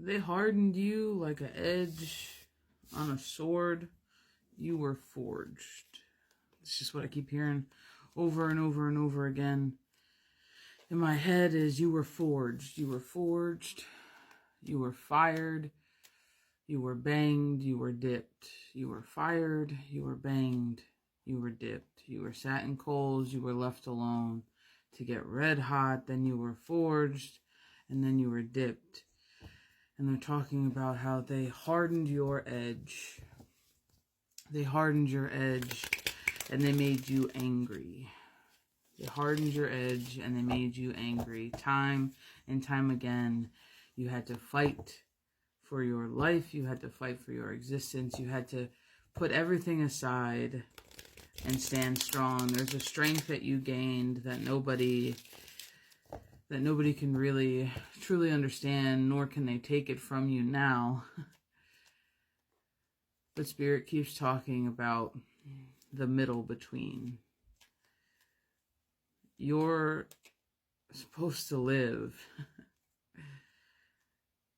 They hardened you like an edge on a sword. You were forged. It's just what I keep hearing over and over and over again in my head is you were forged. You were forged. You were fired. You were banged. You were dipped. You were fired. You were banged. You were dipped. You were sat in coals. You were left alone to get red hot. Then you were forged. And then you were dipped. And they're talking about how they hardened your edge. They hardened your edge and they made you angry. They hardened your edge and they made you angry. Time and time again, you had to fight for your life. You had to fight for your existence. You had to put everything aside and stand strong. There's a strength that you gained that nobody can really truly understand, nor can they take it from you now. But Spirit keeps talking about the middle between. You're supposed to live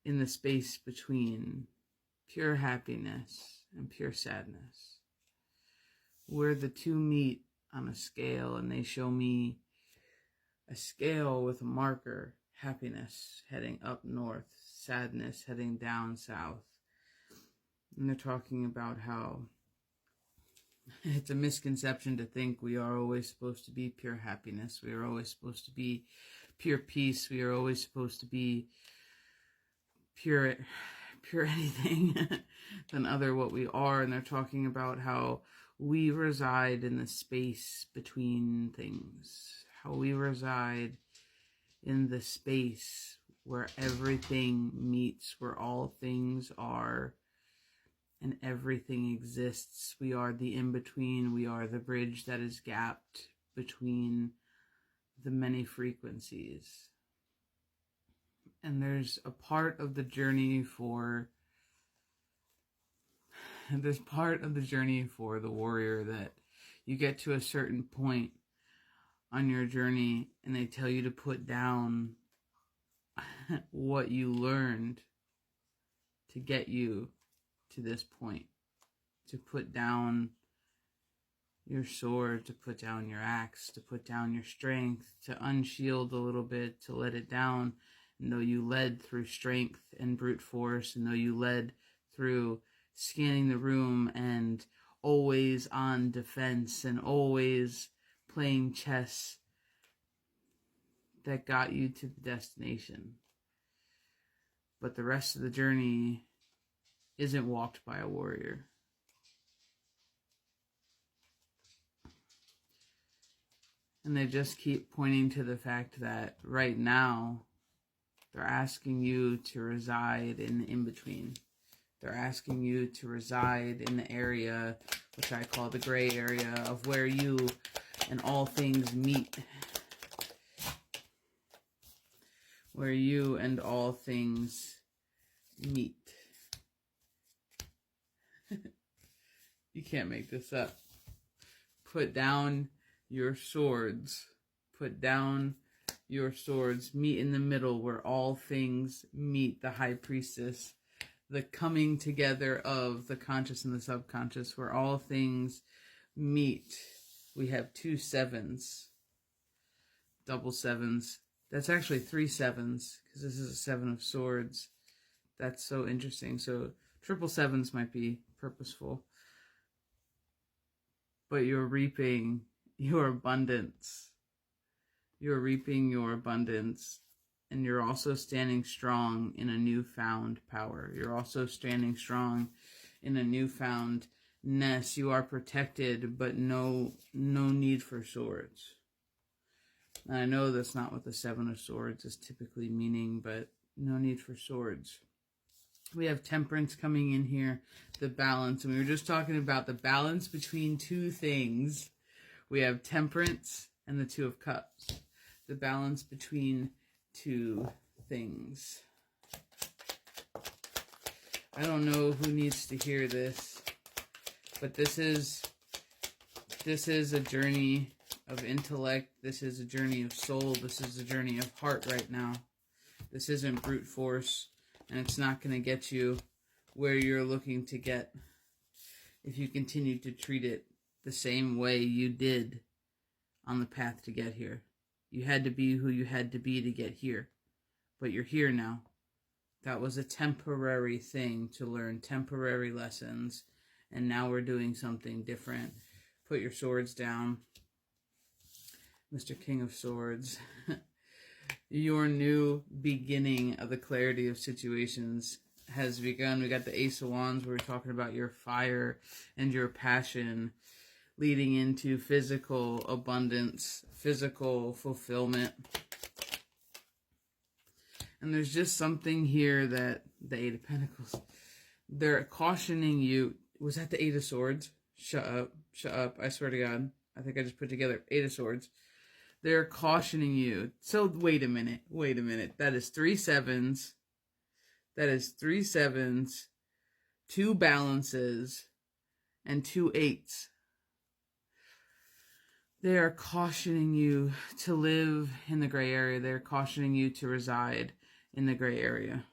in the space between pure happiness and pure sadness, where the two meet on a scale, and they show me a scale with a marker, happiness heading up north, sadness heading down south. And they're talking about how it's a misconception to think we are always supposed to be pure happiness. We are always supposed to be pure peace. We are always supposed to be pure anything than other what we are. And they're talking about how we reside in the space between things. How we reside in the space where everything meets, where all things are and everything exists. We are the in-between. We are the bridge that is gapped between the many frequencies. And there's a part of the journey for the warrior that you get to a certain point on your journey and they tell you to put down what you learned to get you to this point, to put down your sword, to put down your axe, to put down your strength, to unshield a little bit, to let it down. And though you led through strength and brute force, and though you led through scanning the room and always on defense and always playing chess, that got you to the destination. But the rest of the journey isn't walked by a warrior. And they just keep pointing to the fact that right now they're asking you to reside in the in-between. They're asking you to reside in the area, which I call the gray area, of where you and all things meet. Where you and all things meet. You can't make this up. Put down your swords. Put down your swords. Meet in the middle where all things meet. The high priestess. The coming together of the conscious and the subconscious, where all things meet. We have 2 sevens. Double sevens. That's actually 3 sevens, because this is a 7 of swords. That's so interesting. So triple sevens might be purposeful. But you're reaping your abundance. You're reaping your abundance. And you're also standing strong in a newfound power. You're also standing strong in a newfoundness. You are protected, but no need for swords. And I know that's not what the 7 of swords is typically meaning, but no need for swords. We have temperance coming in here, the balance. And we were just talking about the balance between 2 things. We have temperance and the 2 of cups. The balance between 2 things. I don't know who needs to hear this, but this is a journey of intellect. This is a journey of soul. This is a journey of heart right now. This isn't brute force. And it's not going to get you where you're looking to get if you continue to treat it the same way you did on the path to get here. You had to be who you had to be to get here. But you're here now. That was a temporary thing to learn temporary lessons. And now we're doing something different. Put your swords down. Mr. King of Swords. Your new beginning of the clarity of situations has begun. We got the Ace of Wands where we're talking about your fire and your passion leading into physical abundance, physical fulfillment. And there's just something here that the Eight of Pentacles, they're cautioning you. Was that the Eight of Swords? Shut up. Shut up. I swear to God. I think I just put together Eight of Swords. They're cautioning you. So wait a minute. Wait a minute. That is 3 sevens. That is 3 sevens, 2 balances, and 2 eights. They are cautioning you to live in the gray area. They're cautioning you to reside in the gray area.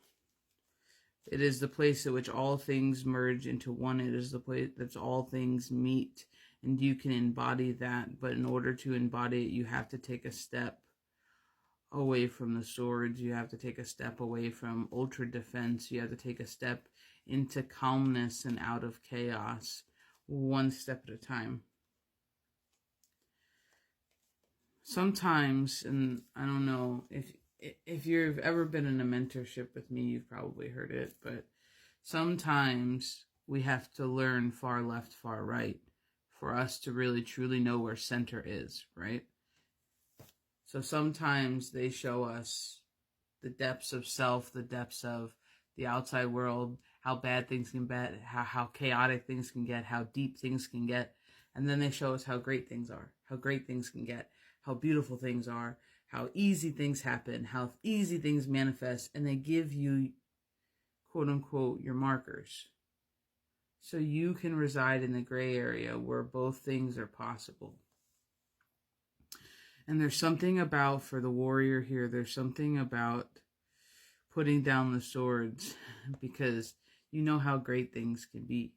It is the place at which all things merge into one. It is the place that all things meet. And you can embody that. But in order to embody it, you have to take a step away from the swords. You have to take a step away from ultra defense. You have to take a step into calmness and out of chaos. One step at a time. Sometimes, and I don't know, if you've ever been in a mentorship with me, you've probably heard it, but sometimes we have to learn far left, far right for us to really truly know where center is, right? So sometimes they show us the depths of self, the depths of the outside world, how bad things can get, how chaotic things can get, how deep things can get. And then they show us how great things are, how great things can get, how beautiful things are, how easy things happen, how easy things manifest. And they give you, quote unquote, your markers. So you can reside in the gray area where both things are possible. And there's something about, for the warrior here, there's something about putting down the swords, because you know how great things can be.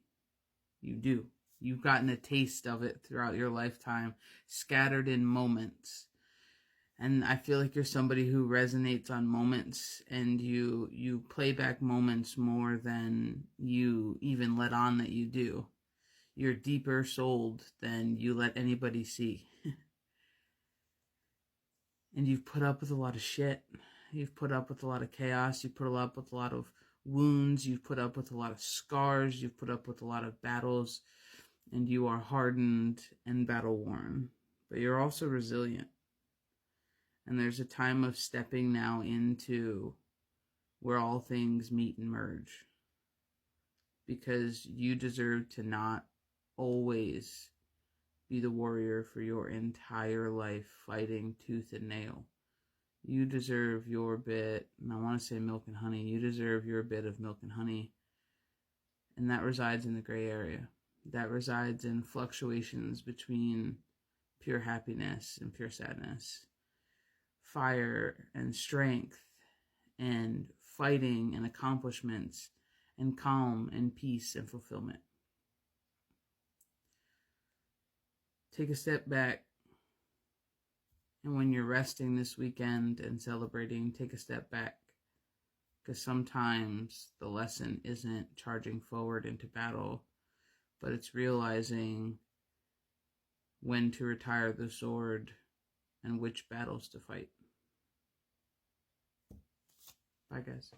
You do. You've gotten a taste of it throughout your lifetime, scattered in moments. And I feel like you're somebody who resonates on moments, and you play back moments more than you even let on that you do. You're deeper souled than you let anybody see. And you've put up with a lot of shit. You've put up with a lot of chaos. You've put up with a lot of wounds. You've put up with a lot of scars. You've put up with a lot of battles. And you are hardened and battle-worn. But you're also resilient. And there's a time of stepping now into where all things meet and merge. Because you deserve to not always be the warrior for your entire life, fighting tooth and nail. You deserve your bit, and I want to say milk and honey. You deserve your bit of milk and honey. And that resides in the gray area. That resides in fluctuations between pure happiness and pure sadness. Fire and strength, and fighting and accomplishments, and calm and peace and fulfillment. Take a step back, and when you're resting this weekend and celebrating, take a step back, because sometimes the lesson isn't charging forward into battle, but it's realizing when to retire the sword and which battles to fight. Bye, guys.